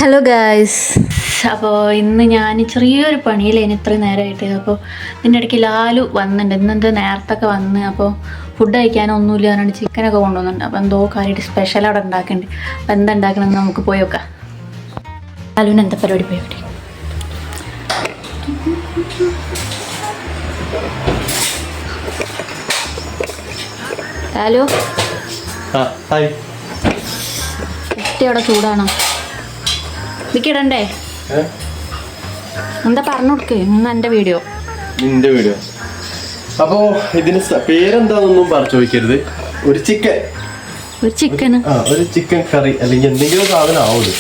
Hello guys, അപ്പോൾ ഇന്ന് ഞാൻ ചെറിയൊരു പണിയിലേന് ഇത്രയും നേരമായിട്ട്. അപ്പോൾ ഇതിൻ്റെ ഇടയ്ക്ക് ലാലു വന്നിട്ടുണ്ട്. ഇന്നെന്ത് നേരത്തൊക്കെ വന്ന് അപ്പോൾ ഫുഡ് കഴിക്കാനൊന്നുമില്ല പറഞ്ഞിട്ട് ചിക്കനൊക്കെ കൊണ്ടുവന്നിട്ടുണ്ട്. അപ്പോൾ എന്തോ കാര്യമായിട്ട് സ്പെഷ്യൽ അവിടെ ഉണ്ടാക്കുന്നുണ്ട്. അപ്പോൾ എന്താ ഉണ്ടാക്കണമെന്ന് നമുക്ക് പോയി നോക്കാം. ലാലുവിന് എന്താ പരിപാടി? പോയി ലാലു, കുട്ടി അവിടെ ചൂടാണോ? ഇടണ്ടേ? എന്താ പറഞ്ഞു കൊടുക്കേ? ഇന്ന് എന്റെ വീഡിയോ. നിന്റെ വീഡിയോ. അപ്പോ ഇതിന് പേരെന്താണെന്നൊന്നും ചോദിക്കരുത്. ഒരു ചിക്കൻ ഒരു ചിക്കൻ കറി അല്ലെങ്കിൽ എന്തെങ്കിലും സാധനം ആവുള്ളൂ.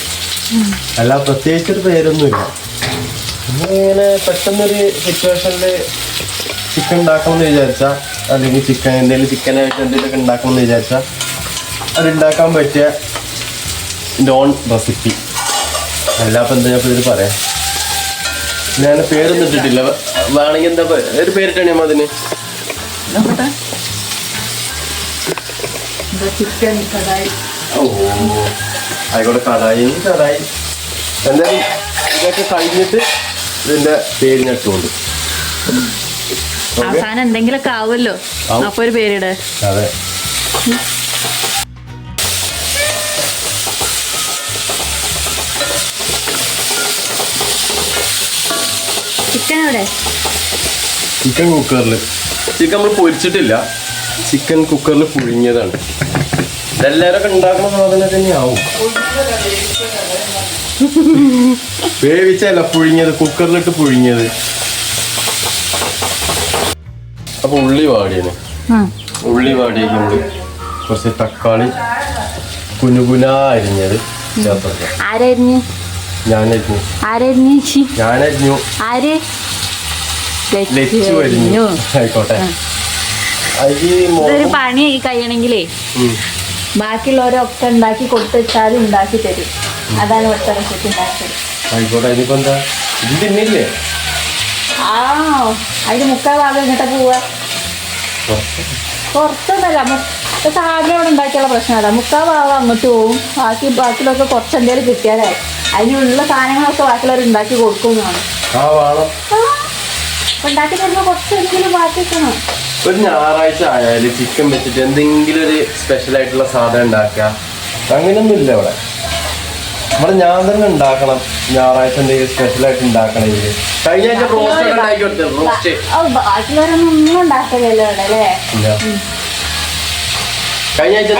അല്ല പ്രത്യേകിച്ചൊരു പേരൊന്നുമില്ല. ഇങ്ങനെ പെട്ടെന്നൊരു സിറ്റുവേഷനിൽ ചിക്കൻ ഉണ്ടാക്കണമെന്ന് വിചാരിച്ചാൽ, അല്ലെങ്കിൽ എന്തെങ്കിലും ചിക്കനായിട്ട് എന്തെങ്കിലുമൊക്കെ ഉണ്ടാക്കണമെന്ന് വിചാരിച്ചാൽ അതുണ്ടാക്കാൻ പറ്റിയ നോൺ റെസിപ്പി. അല്ല അപ്പം എന്താ ഞാൻ ഇതിന് പറയാം. ഞാൻ പേരൊന്നും ഇട്ടിട്ടില്ല. വേണമെങ്കിൽ എന്താ ഒരു പേരിട്ടാണ് നമ്മൾ അതിന്. ഓ ആയിക്കോട്ടെ, കടായി. എന്തായാലും ഇതൊക്കെ കഴിഞ്ഞിട്ട് ഇതിന്റെ പേര് ഞെട്ടുകൊണ്ട് അവസാനം എന്തെങ്കിലുമൊക്കെ ആവുമല്ലോ, അപ്പൊ ഒരു പേരിട. അതെ. ചിക്കൻ കുക്കറിൽ. ചിക്കൻ നമ്മൾ പൊരിച്ചിട്ടില്ല, ചിക്കൻ കുക്കറിൽ പുഴുങ്ങിയതാണ്. ഇതെല്ലാവരൊക്കെ ഉണ്ടാക്കുന്ന സാധനം തന്നെയാവും. വേവിച്ചല്ല, പുഴുങ്ങിയത്, കുക്കറിലിട്ട് പുഴുങ്ങിയത്. അപ്പൊ ഉള്ളി വാടിയാണ്. ഉള്ളി വാടിയേക്ക് നമ്മൾ കുറച്ച് തക്കാളി കുനുകുന അരിഞ്ഞത് ചേർത്ത്. ഞാനരിഞ്ഞു. ആയിക്കോട്ടെ. ഇതൊരു പണി കഴിയണെങ്കിലേ ബാക്കിയുള്ളവരൊക്കെ ഉണ്ടാക്കി കൊടുത്താലും ഉണ്ടാക്കി തരും. അതാണ് ഒറ്റ റെസിപ്പി ഉണ്ടാക്കിയത്. ആയിക്കോട്ടെ. ഇതിപ്പോ എന്താ ഇത് തിന്നില്ലേ? അതിന് മുക്കാൽ ഭാഗം ഇങ്ങോട്ട് പോവാ. കുറച്ചൊന്നല്ല, സാധനം അവിടെ ഉണ്ടാക്കിയുള്ള പ്രശ്നമല്ല. മുക്കാൽ ഭാഗം അങ്ങോട്ട് പോവും. ബാക്കിയുള്ളവർക്ക് കുറച്ച് എന്തെങ്കിലും കിട്ടിയാലായി. അതിനുള്ള സാധനങ്ങളൊക്കെ ബാക്കിയുള്ളവർ ഉണ്ടാക്കി കൊടുക്കുന്നതാണ്. ഉണ്ടാക്കി തരുമ്പോൾ കുറച്ച് എന്തെങ്കിലും ബാക്കി വെക്കണം. ഒരു ഞായറാഴ്ച ആയാലും ചിക്കൻ വെച്ചിട്ട് എന്തെങ്കിലും ഒരു സ്പെഷ്യൽ ആയിട്ടുള്ള സാധനം ഉണ്ടാക്കുക, അങ്ങനെയൊന്നും ഇല്ല ഇവിടെ. ഇവിടെ ഞാൻ തന്നെ ഉണ്ടാക്കണം. ഞായറാഴ്ച എന്തെങ്കിലും സ്പെഷ്യൽ ആയിട്ട് ഉണ്ടാക്കണമെങ്കിൽ കഴിഞ്ഞ ആഴ്ച ബാക്കിയുള്ളവരൊന്നും ഒന്നും ഉണ്ടാക്കലല്ലോ ഇവിടെ അല്ലേ? കഴിഞ്ഞ ആഴ്ച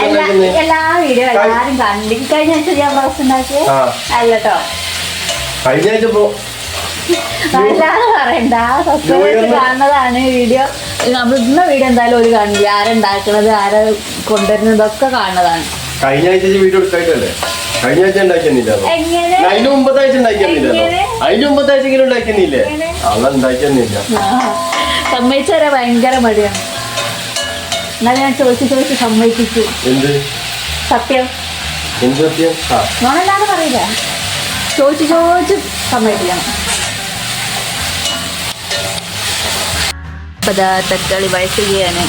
എല്ലാ വീഡിയോ എല്ലാരും കണ്ടി. കഴിഞ്ഞ ആഴ്ച ഞാൻ റോസ്റ്റ് ഉണ്ടാക്കിയ അല്ലട്ടോ. കഴിഞ്ഞ ആഴ്ച അല്ലാതെ പറയണ്ട, സബ്സ്ക്രൈബേഴ്സ് കാണുന്നതാണ് വീഡിയോ. നമ്മൾ ഇന്ന വീഡിയോ എന്തായാലും ഒരു കാണില്ല. ആരുണ്ടാക്കണത്, ആരെ കൊണ്ടുവരുന്നതൊക്കെ കാണുന്നതാണ്. കഴിഞ്ഞ ആഴ്ച വീഡിയോ എടുത്തായിട്ടല്ലേ? കഴിഞ്ഞ ആഴ്ച ഉണ്ടാക്കിയെന്നില്ലോ. അതിന് മുമ്പത്തെ ആഴ്ച ഉണ്ടാക്കിയെന്നില്ലല്ലോ. അതിന് മുമ്പത്തെ ആഴ്ച ഇങ്ങനെ ഉണ്ടാക്കിയെന്നില്ലേ? അത് ഉണ്ടാക്കിയെന്നില്ല. സമ്മതിച്ചാൽ ഭയങ്കര മടിയാണ്. എന്നാലും ഞാൻ ചോദിച്ച് സമ്മതിപ്പിച്ചു. എന്ത് സത്യം? എന്ത് സത്യം? നോണല്ലാതെ പറയില്ല, ചോദിച്ച് സമ്മതിപ്പിക്കണം. തക്കാളി വഴറ്റുകയാണ്.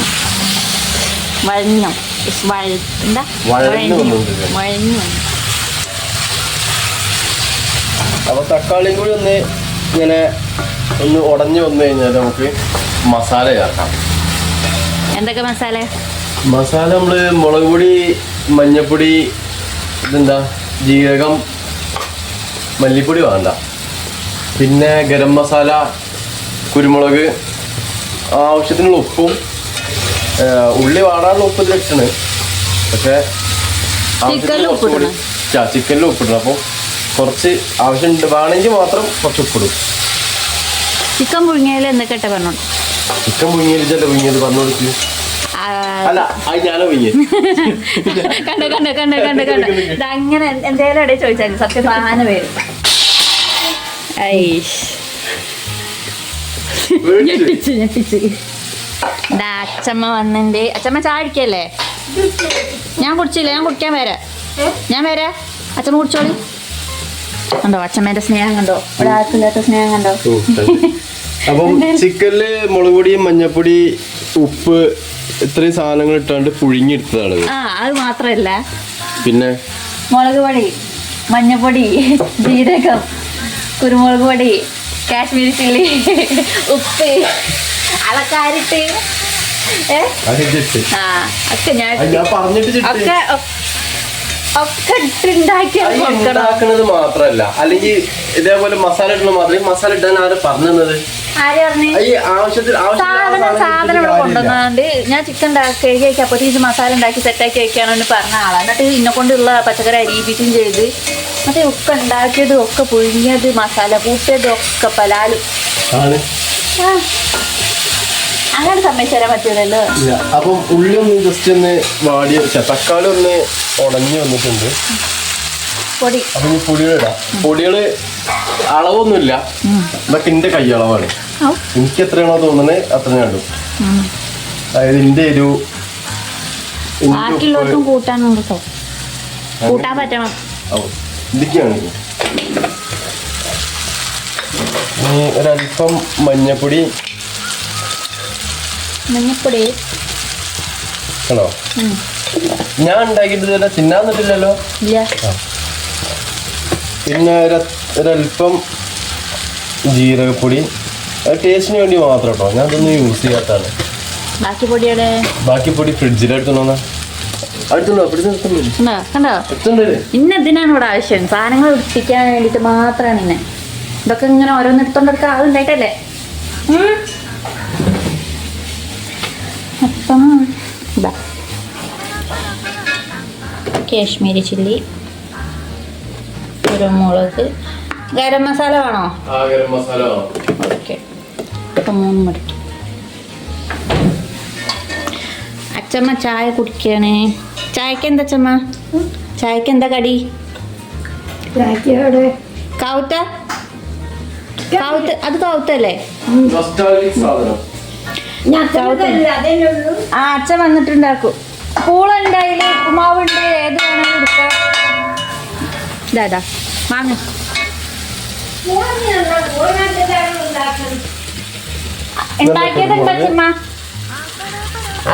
വഴഞ്ഞു. അപ്പൊ തക്കാളിയും കൂടി ഇങ്ങനെ ഉടഞ്ഞു വന്നു കഴിഞ്ഞാൽ നമുക്ക് മസാല ചേർക്കാം. എന്തൊക്കെ മസാല? നമ്മള് മുളക് പൊടി, മഞ്ഞപ്പൊടി, ഇതെന്താ ജീരകം, മല്ലിപ്പൊടി വേണ്ട, പിന്നെ ഗരം മസാല, കുരുമുളക്, ആവശ്യത്തിനുള്ള ഉപ്പും. ഉള്ളി വാടാനുള്ള ഉപ്പ് ഇതിലിട്ടാണ്. പക്ഷെ ചിക്കനിൽ ഉപ്പിടണം. അപ്പോൾ കുറച്ച് ആവശ്യമുണ്ട്, വേണമെങ്കിൽ മാത്രം കുറച്ച് ഉപ്പിടും. ചിക്കൻ പുഴുങ്ങിയാൽ എന്തൊക്കെ പറഞ്ഞു? ചിക്കൻ പുഴുങ്ങിയത് പറഞ്ഞു കൊടുക്ക്. അല്ല അത് ഞാനോ കണ്ട അങ്ങനെ എന്തേലും ഇടയിൽ ചോദിച്ചാൽ സത്യസാധന പേര്. ഞെട്ടിച്ച് ഇതാ അച്ഛമ്മ വന്നിണ്ട്. അച്ഛമ്മ ചായ അടിക്കല്ലേ? ഞാൻ കുടിച്ചില്ല, ഞാൻ കുടിക്കാൻ വരാം. ഞാൻ വരാം, അച്ഛമ്മ കുടിച്ചോളി. കണ്ടോ അച്ഛമ്മേന്റെ സ്നേഹം കണ്ടോ, ഇവിടെ ആർക്കില്ലാത്ത സ്നേഹം കണ്ടോ. അപ്പം ചിക്കനില് മുളക് പൊടി, മഞ്ഞപ്പൊടി, ഉപ്പ് ഇത്രയും സാധനങ്ങൾ ഇട്ടാണ്ട് പുഴുങ്ങിയെടുത്തതാണ്. ആ അത് മാത്രല്ല, പിന്നെ മുളക് പൊടി, മഞ്ഞപ്പൊടി, ജീരകം, കുരുമുളക് പൊടി, കാശ്മീരി ചില്ലി, ഉപ്പ്, അളക്കാരിട്ട് ഒക്കെ ഞാൻ ഒക്കെ ഇട്ടുണ്ടാക്കണത് മാത്രല്ല, അല്ലെങ്കിൽ ഇതേപോലെ മസാല ഇടുന്ന മാത്രമേ മസാല ഇട്ടാൻ ആര് പറഞ്ഞത്? സാധനം ഇവിടെ കൊണ്ടുവന്നാണ്ട് ഞാൻ ചിക്കൻ കഴുകി വയ്ക്കുക. അപ്പോൾ ഇത് മസാല ഉണ്ടാക്കി സെറ്റാക്കി വെക്കാണെന്ന് പറഞ്ഞ ആളാണ്. എന്നിട്ട് ഇതിനെ കൊണ്ടുള്ള പച്ചക്കറി അരിയിപ്പിച്ചും ചെയ്ത് മറ്റേ ഒക്കെ ഉണ്ടാക്കിയതും ഒക്കെ പുഴുങ്ങിയത് മസാല കൂട്ടിയതും ഒക്കെ പലാലും അങ്ങനെ സമ്മതിച്ചു തരാൻ പറ്റൂലല്ലോ. അപ്പം ഉള്ളി ഒന്ന് ജസ്റ്റ് ഒന്ന് വാടി തക്കാളി ഒന്ന് ഉടഞ്ഞു വന്നിട്ടുണ്ട്. പൊടി അപ്പൊ ഈ പൊടികളിടാം. പൊടികള് അളവൊന്നുമില്ല, ഇതൊക്കെ എന്റെ കൈയളവാണ്. എനിക്ക് എത്രയാണോ തോന്നുന്നത് അത്ര ഞാൻ ഇടും. അതായത് എന്റെ ഒരു ബാക്കിയുള്ളവർക്കും കൂട്ടാനുണ്ട് കേട്ടോ, കൂട്ടാൻ പറ്റണം. ഇതൊക്കെയാണ്. ഒരല്പം മഞ്ഞപ്പൊടി ആണോ? ഞാൻ ഉണ്ടാക്കിയിട്ട് തിന്നാന്നിട്ടില്ലല്ലോ. പിന്നെ ഒരല്പം ജീരകപ്പൊടി, അത് ടേസ്റ്റിന് വേണ്ടി മാത്രം കേട്ടോ, ഞാൻ അതൊന്നും യൂസ് ചെയ്യാത്തതാണ്. ബാക്കി പൊടി ഫ്രിഡ്ജിലെടുത്തോന്നാ. ഇന്നെന്തിനാണ് ഇവിടെ ആവശ്യം? സാധനങ്ങൾ എടുപ്പിക്കാൻ വേണ്ടിട്ട് മാത്രമാണ് ഇന്നെ. ഇതൊക്കെ ഇങ്ങനെ ഓരോന്ന് എടുത്തോണ്ടെടുക്കാൻ അതുണ്ടായിട്ടല്ലേ. അപ്പം കാശ്മീരി ചില്ലി, കുരുമുളക്, ഗരം മസാല വേണോ? ഓക്കെ, അപ്പം 3 മണിക്ക്. അച്ചമ്മ ചായ കുടിക്കണേ. ചായക്ക് എന്താ അച്ചമ്മ? ചായക്ക് എന്താ കടി? കാവുത്ത അത് കാവുത്തല്ലേ? ആ അച്ഛൻ വന്നിട്ടുണ്ടാക്കും. പൂളുണ്ടായില്ലേ, ഉപ്പുമാവുണ്ട്, ഏത് വേണമെങ്കിലും എടുക്കാം. ഇതാ വാങ്ങ. ഉണ്ടാക്കിയതുണ്ട് അച്ഛമ്മ.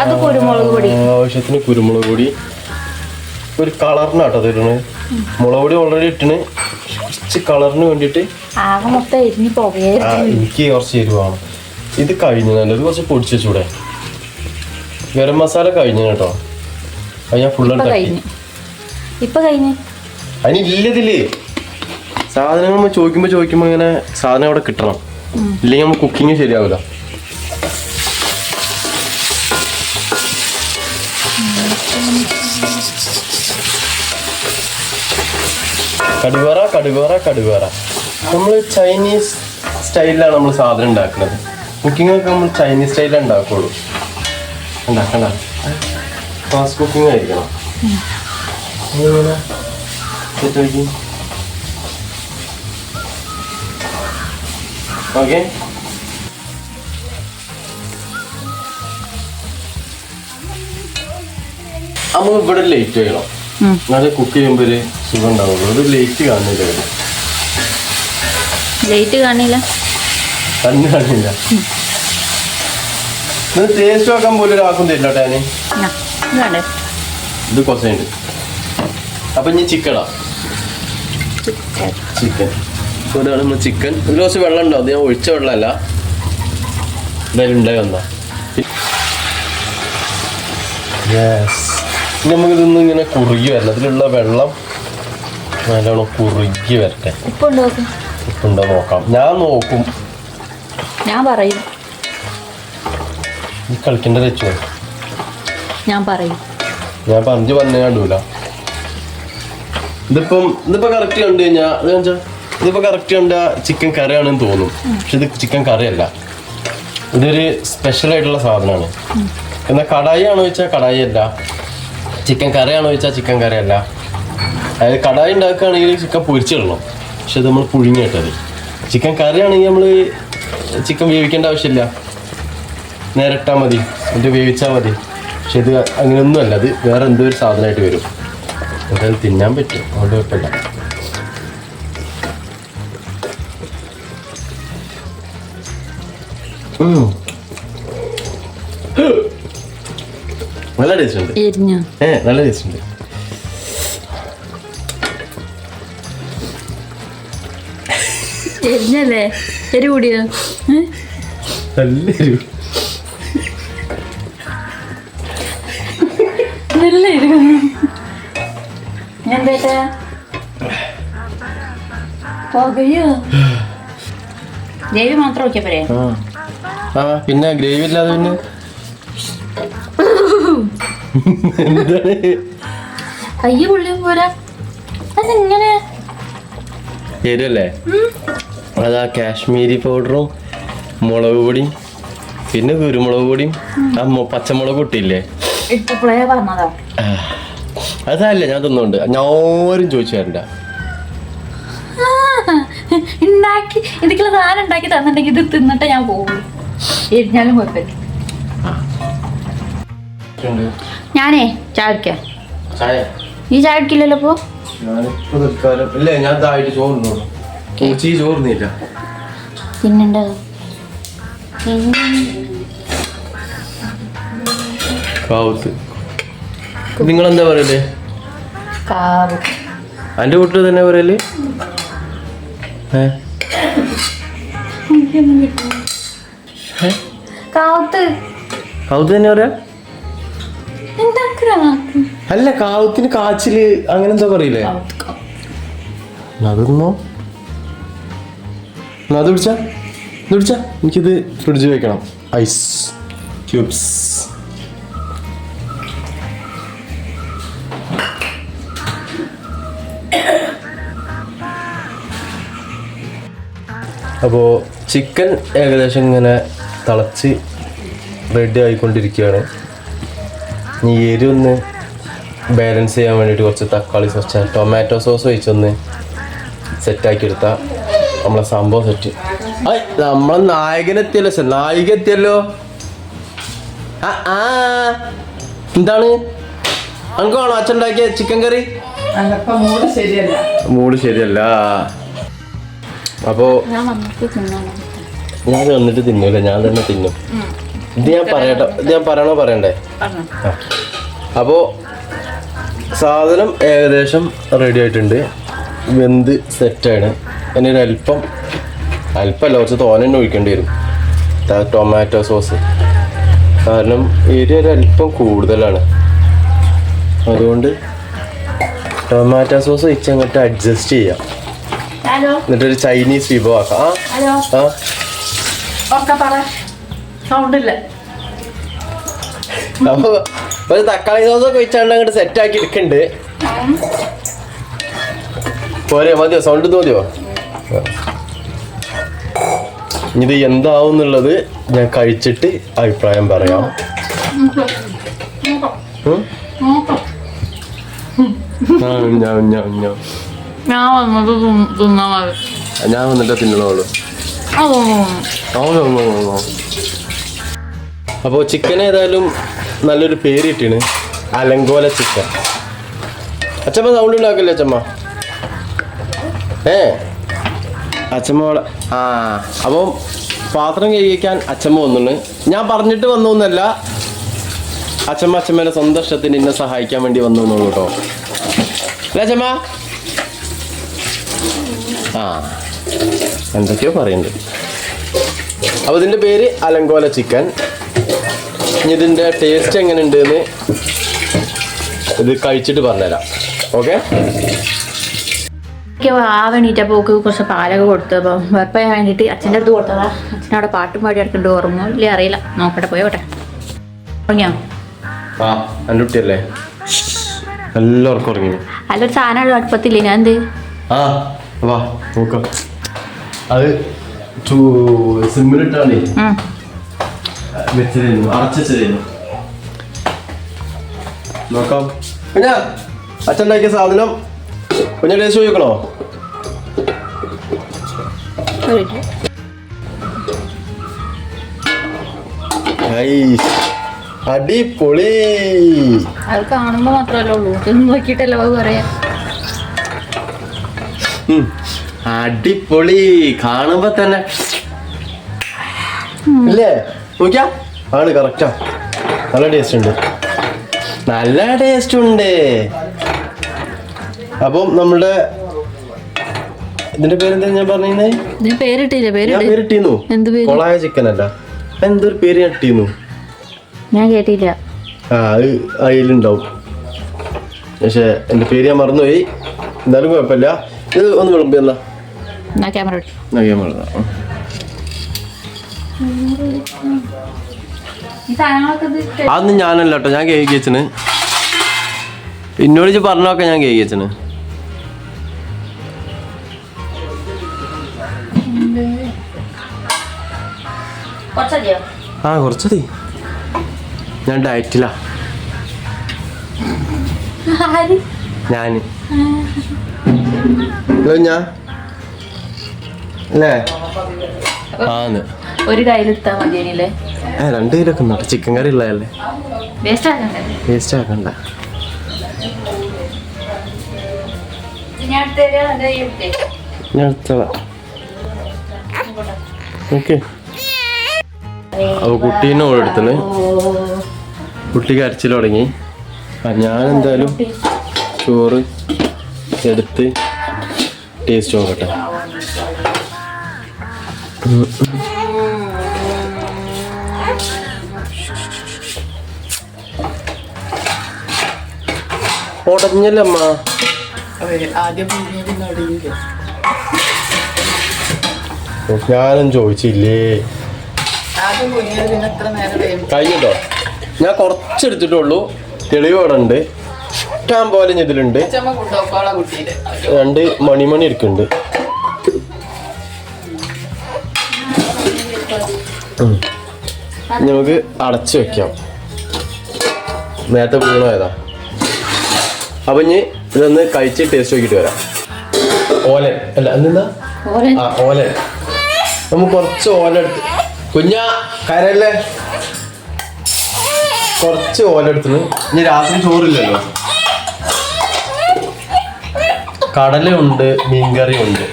അത് കുരുമുളക് പൊടി, ആവശ്യത്തിന് കുരുമുളക് പൊടി, ഒരു കളറിനാട്ടോ തരുന്നത്. മുളക് പൊടി ഓൾറെഡി ഇട്ടിന്, കുറച്ച് കളറിന് വേണ്ടിട്ട്. ആകെ മൊത്തം എരിഞ്ഞ് പോകയായിരുന്നു. എനിക്ക് കുറച്ച് എരിവാണ്. ഇത് കഴിഞ്ഞു, നല്ലത് കുറച്ച് പൊടിച്ചു വെച്ചൂടെ. ഗരം മസാല കഴിഞ്ഞു കേട്ടോ, അത് ഞാൻ ഫുള്ള് കഴിഞ്ഞു. അതിനില്ലതില് സാധനങ്ങൾ നമ്മൾ ചോദിക്കുമ്പോ ഇങ്ങനെ സാധനം അവിടെ കിട്ടണം, ഇല്ലെങ്കിൽ നമ്മൾ കുക്കിങ് ശരിയാവില്ല. കടുവേറ നമ്മൾ ചൈനീസ് സ്റ്റൈലിലാണ് നമ്മൾ സാധനം ഉണ്ടാക്കുന്നത്. കുക്കിംഗ് ഒക്കെ നമ്മൾ ചൈനീസ് സ്റ്റൈലിൽ ഉണ്ടാക്കുള്ളൂ. ഉണ്ടാക്കണ്ട, ഫാസ്റ്റ് കുക്കിംഗ് ആയിരിക്കണം. ഓക്കെ, നമ്മൾ ഇവിടെ ലേറ്റ് ചെയ്യണം. അത് കുക്ക് ചെയ്യുമ്പോൾ ഒരു സുഖം ഉണ്ടാവുള്ളൂ. ഒരു ലേറ്റ് കാണില്ല, തന്നെ കാണില്ല. ടേസ്റ്റ് നോക്കാൻ പോലും ഒരാൾക്കും തരില്ല കേട്ടോ. ഇത് കുറച്ചുണ്ട്. അപ്പൊ ഇനി ചിക്കൻ ഇതാണ് നമ്മൾ ചിക്കൻ. ഒരു കുറച്ച് വെള്ളം ഉണ്ടാവും, ഞാൻ ഒഴിച്ച വെള്ളമല്ല, എന്തായാലും ഉണ്ടായി വന്നാ. നമുക്കിതൊന്നും ഇങ്ങനെ കുറുകി വരണം. ഇതിലുള്ള വെള്ളം നല്ലോണം കുറുകി വരട്ടെ. ഉപ്പുണ്ടോ നോക്കാം. ഞാൻ നോക്കും, ഞാൻ പറയും. ഈ കളിക്കേണ്ടത് വെച്ചു ഞാൻ പറയും. ഞാൻ പറഞ്ഞു കണ്ടൂല. ഇതിപ്പോ കറക്റ്റ് കണ്ടു കഴിഞ്ഞാൽ ഇതിപ്പോ കറക്റ്റ് കണ്ട ചിക്കൻ കറിയാണെന്ന് തോന്നും, പക്ഷെ ഇത് ചിക്കൻ കറിയല്ല. ഇതൊരു സ്പെഷ്യൽ ആയിട്ടുള്ള സാധനമാണ്. എന്നാൽ കടായി ആണോ ചോദിച്ചാൽ കടായി അല്ല, ചിക്കൻ കറിയാണോ ചോദിച്ചാൽ ചിക്കൻ കറിയല്ല. അതായത് കടായി ഉണ്ടാക്കുകയാണെങ്കിൽ ചിക്കൻ പൊരിച്ചിടണം, പക്ഷെ ഇത് നമ്മൾ പുഴുങ്ങിയിട്ടത്. ചിക്കൻ കറിയാണെങ്കിൽ നമ്മൾ ചിക്കൻ വേവിക്കേണ്ട ആവശ്യമില്ല, നേരെ ഇട്ടാൽ മതി, എന്നിട്ട് വേവിച്ചാൽ മതി. പക്ഷെ ഇത് അങ്ങനെയൊന്നുമല്ല, അത് വേറെ എന്തോ ഒരു സാധനമായിട്ട് വരും. നമുക്കത് തിന്നാൻ പറ്റും, അതുകൊണ്ട് കുഴപ്പമില്ല. നല്ല ടേസ്റ്റ് ഉണ്ട്. നല്ല ടേസ്റ്റ് ഉണ്ട്. എരിഞ്ഞല്ലേ? എരി കൂടിയോ? നല്ല എരിവ്. നല്ല എരിവ്. എന്താ പോകയോ? ഗ്രേവി മാത്രം നോക്കിയാ പോരെ? ആ പിന്നെ ഗ്രേവി ഇല്ലാതെ പിന്നെ എന്താണ്? കയ്യ് പുള്ളിയും പോരാ. അതെങ്ങനെ എരിവല്ലേ? അതാ കാശ്മീരി പൗഡറും മുളക് പൊടിയും പിന്നെ കുരുമുളക് പൊടിയും ആ പച്ചമുളക് പൊട്ടിയില്ലേ, പറഞ്ഞതാ. അതല്ല ഞാൻ തിന്നുണ്ട്. ഞാനും ചോദിച്ചു തരണ്ട. ഉണ്ടാക്കി എനിക്കുള്ള സാധനം ഉണ്ടാക്കി തന്നിട്ടുണ്ടെങ്കിൽ ഇത് തിന്നിട്ട് ഞാൻ പോകും. എരിഞ്ഞാലും കുഴപ്പമില്ല. ഞാനേ ചായ കുടിക്കാം. നീ ചായ കുടിക്കില്ലല്ലോ? ഇപ്പോ ഇല്ലേ, ഞാൻ ഇതായിട്ട് ചോറുണ്ടോ? ചോറുന്നില്ല. പിന്നെണ്ടത് നിങ്ങളെന്താ പറയല്? എന്റെ വീട്ടിൽ തന്നെ പറയല്. കാവത്ത് തന്നെ പറയാ? അല്ല, കാവത്തിന് കാച്ചില് അങ്ങനെ എന്താ പറയില്ലേ? അതൊന്നോ അത് പിടിച്ചാ എനിക്കിത് ഫ്രിഡ്ജ് വെക്കണം. Ice cubes. അപ്പോൾ ചിക്കൻ ഏകദേശം ഇങ്ങനെ തിളച്ച് റെഡി ആയിക്കൊണ്ടിരിക്കുകയാണ്. ഈ എരിവൊന്ന് ബാലൻസ് ചെയ്യാൻ വേണ്ടിയിട്ട് കുറച്ച് തക്കാളി സോസ്, ടൊമാറ്റോ സോസ് ഒഴിച്ചൊന്ന് സെറ്റാക്കി എടുത്താൽ നമ്മളെ സംഭവം സെറ്റ്. നമ്മളെ നായിക എത്തിയല്ലോ. എന്താണ് അനക്കാണോ അച്ഛൻ ഉണ്ടാക്കിയ ചിക്കൻ കറി? മൂഡ് ശരിയല്ല. അപ്പോ ഞാൻ വന്നിട്ട് തിന്നൂല, ഞാൻ തന്നെ തിന്നും. ഇത് ഞാൻ പറയണ്ടേ? അപ്പോ സാധനം ഏകദേശം റെഡി ആയിട്ടുണ്ട്, വെന്ത് സെറ്റാണ്. ഇനി അല്പമല്ല കുറച്ച് തോനെ ഒഴിക്കേണ്ടി വരും ടൊമാറ്റോ സോസ്, കാരണം ഒരല്പം കൂടുതലാണ്. അതുകൊണ്ട് ടൊമാറ്റോ സോസ് ഒഴിച്ചങ്ങോട്ട് അഡ്ജസ്റ്റ് ചെയ്യാം, എന്നിട്ടൊരു ചൈനീസ് വിഭവമാക്കാം. അപ്പൊ ഒരു തക്കാളി സോസ് ഒക്കെ ഒഴിച്ചാണ്ട് അങ്ങോട്ട് സെറ്റാക്കി എടുക്കണ്ട്. പോരെ? മതിയോ? സൗണ്ട് മതിയോ? ഇത് എന്താവും എന്നുള്ളത് ഞാൻ കഴിച്ചിട്ട് അഭിപ്രായം പറയാം. ഞാൻ വന്നിട്ട് തിന്നണോളൂ. അപ്പോൾ ചിക്കൻ ഏതായാലും നല്ലൊരു പേരിട്ടാണ്, അലങ്കോല ചിക്കൻ. അച്ഛമ്മ സൗണ്ട് ഉണ്ടാക്കില്ലേ അച്ഛമ്മ? അച്ഛമ്മ അപ്പം പാത്രം കഴിക്കാൻ അച്ഛമ്മ വന്നിട്ട്, ഞാൻ പറഞ്ഞിട്ട് വന്നൊന്നല്ല, അച്ഛമ്മേൻ്റെ സ്വന്തം ഇഷ്ടത്തിന് എന്നെ സഹായിക്കാൻ വേണ്ടി വന്നു കേട്ടോ. അല്ലേ അച്ഛമ്മ? എന്തൊക്കെയോ പറയുന്നുണ്ട്. അപ്പോൾ ഇതിൻ്റെ പേര് അലങ്കോല ചിക്കൻ. ഇനി ഇതിൻ്റെ ടേസ്റ്റ് എങ്ങനെ ഉണ്ടെന്ന് ഇത് കഴിച്ചിട്ട് പറഞ്ഞുതരാം. ഓക്കെ? ആവണീറ്റപ്പോൾ കുറച്ച് പാലൊക്കെ കൊടുത്തു. അപ്പോൾ വെപ്പാൻ വേണ്ടിയിട്ട് അച്ഛൻ്റെ അടുത്ത് കൊടുത്തതാ. അച്ഛനവിടെ പാട്ടും പാടി എടുക്കേണ്ടി ഓർമ്മ ഇല്ല, അറിയില്ല. നോക്കട്ടെ, പോയോട്ടെ. ഉറങ്ങിയോ? എൻ്റെ കുട്ടിയല്ലേ, എല്ലാവർക്കും ഉറങ്ങി. അല്ലൊരു സാധനം അടുപ്പത്തില്ലേ? ഞാൻ എന്ത് വാ നോക്കാം. അത് സിമ്മിലിട്ടാണ് വെച്ചതായിരുന്നു, അടച്ചായിരുന്നു. നോക്കാം. പിന്നെ അച്ഛൻ ഉണ്ടാക്കിയ സാധനം കുഞ്ഞ ടേസ്റ്റ് ചോദിക്കണോ? അടിപൊളി. അത് കാണുമ്പോ മാത്രമല്ലേ ഉള്ളൂ, ഇത് നോക്കിട്ടല്ലോ പറയാ. അടിപൊളി, കാണുമ്പോ തന്നെ ഇല്ലേ? നോക്കിയാ ആണ് കറക്റ്റാ. നല്ല ടേസ്റ്റ് ഉണ്ട്, നല്ല ടേസ്റ്റ് ഉണ്ട്. അപ്പം നമ്മുടെ ഇതിന്റെ പേരെന്താ ഞാൻ പറഞ്ഞേ? പേരിട്ടിരുന്നു. കൊളായ ചിക്കൻ അല്ല, എന്തൊരു പേര് ഞാൻ ഇട്ടിരുന്നു, ഞാൻ കേട്ടില്ല. ആ അത് അതിലുണ്ടാവും, പക്ഷെ എന്റെ പേര് ഞാൻ മറന്നുപോയി. എന്തായാലും കുഴപ്പമില്ല. ഇത് ഒന്ന് വിളമ്പി എന്നാ ക്യാമറ അതൊന്നും ഞാനല്ല കേട്ടോ, ഞാൻ കേക്ക് വെച്ചിന്. എന്നോട് പറഞ്ഞൊക്കെ ഞാൻ കേക്ക് വെച്ചിന്. ആ കുറച്ചതി, ഞാൻ ഡയറ്റിലാ. ഞാന് ഞാൻ അല്ലേ ആന്ന് ഒരു കയ്യിലെത്താ മതിയല്ലേ? 2 കിലൊക്കെ ഉണ്ടോ? ചിക്കൻ കറി ഉള്ളതല്ലേ, വേസ്റ്റ് ആക്കണ്ട. ഞാൻ എടുത്തോളാം. ഓക്കെ. അപ്പൊ കുട്ടീനെ ഓടെടുത്തണ്, കുട്ടി കരച്ചിൽ തുടങ്ങി. ഞാൻ എന്തായാലും ചോറ് എടുത്ത് ടേസ്റ്റ് നോക്കട്ടെ. ഉടഞ്ഞല്ലമ്മ, ഞാനും ചോദിച്ചില്ലേ. കഴിഞ്ഞിട്ടോ, ഞാൻ കുറച്ചെടുത്തിട്ടുള്ളൂ. തെളിവോടെ ഉണ്ട്, ഇഷ്ടം പോലെ ഇതിലുണ്ട്. 2 മണിമണി എടുക്കുന്നുണ്ട്. നമുക്ക് അടച്ചു വെക്കാം. നേരത്തെ വീണോയതാ. അപ്പൊ ഇനി ഇതൊന്ന് കഴിച്ച് ടേസ്റ്റ് നോക്കിട്ട് വരാം. ഓലൻ അല്ല എന്താ? ആ ഓലൻ. നമുക്ക് കുറച്ച് ഓല എടുത്ത്, കുഞ്ഞാ കരല്ലേ, കുറച്ച് ഓല എടുത്തിന്. ഇനി രാത്രി ചോറില്ലല്ലോ, കടലുണ്ട്, മീൻകറി ഉണ്ട്,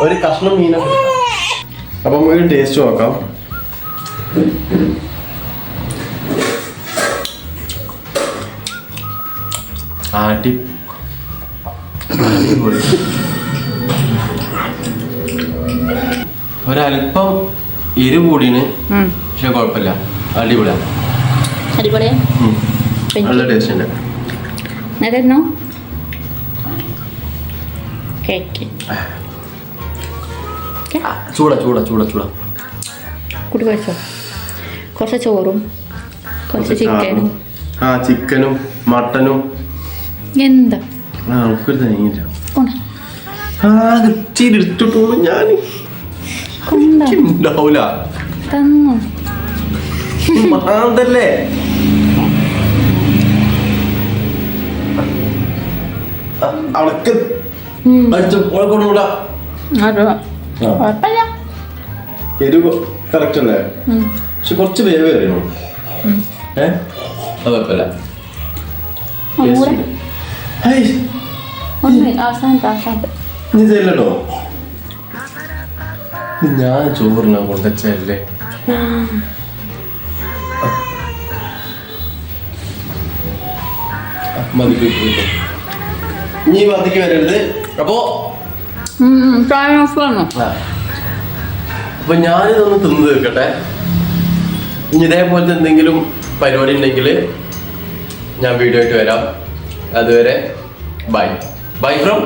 ഒരു കഷ്ണം മീനൊക്കെ. അപ്പൊ നമുക്ക് ടേസ്റ്റ് നോക്കാം. ഒരല്പം എരിവ് കൂടിയാണ്, പക്ഷെ കുഴപ്പമില്ല, അടിപൊളിയാണ്. നല്ല ടേസ്റ്റ് ഉണ്ട്. ചൂടാ ചൂടാ ചൂടാ ചൂടാ. കുട്ടി കഴിച്ചോ? കുറച്ച് ചോറും കുറച്ച് ചിക്കനും. ആ ചിക്കനും മട്ടനും എന്താ നമുക്കൊരു തനിയില്ല. എടുത്തിട്ടു ഞാൻ ഉണ്ടാവൂല തന്നു മാന്തല്ലേ. അവൾക്ക് കൊണ്ടുകൂടാ. എരിവ് കറക്റ്റ് അല്ലേ? പക്ഷെ കുറച്ച് വേവ് അറിയണോ? അത് കുഴപ്പമില്ല. ഇതല്ലോ ഞാൻ ചോറിനാ കൊണ്ടല്ലേ. ഇനി മതിക്ക് വരരുത്. അപ്പൊ ഞാനിതൊന്ന് തിന്നു തീർക്കട്ടെ. ഇനി ഇതേപോലത്തെ എന്തെങ്കിലും പരിപാടി ഉണ്ടെങ്കിൽ ഞാൻ വീഡിയോ ആയിട്ട് വരാം. അതുവരെ ബൈ. Bye from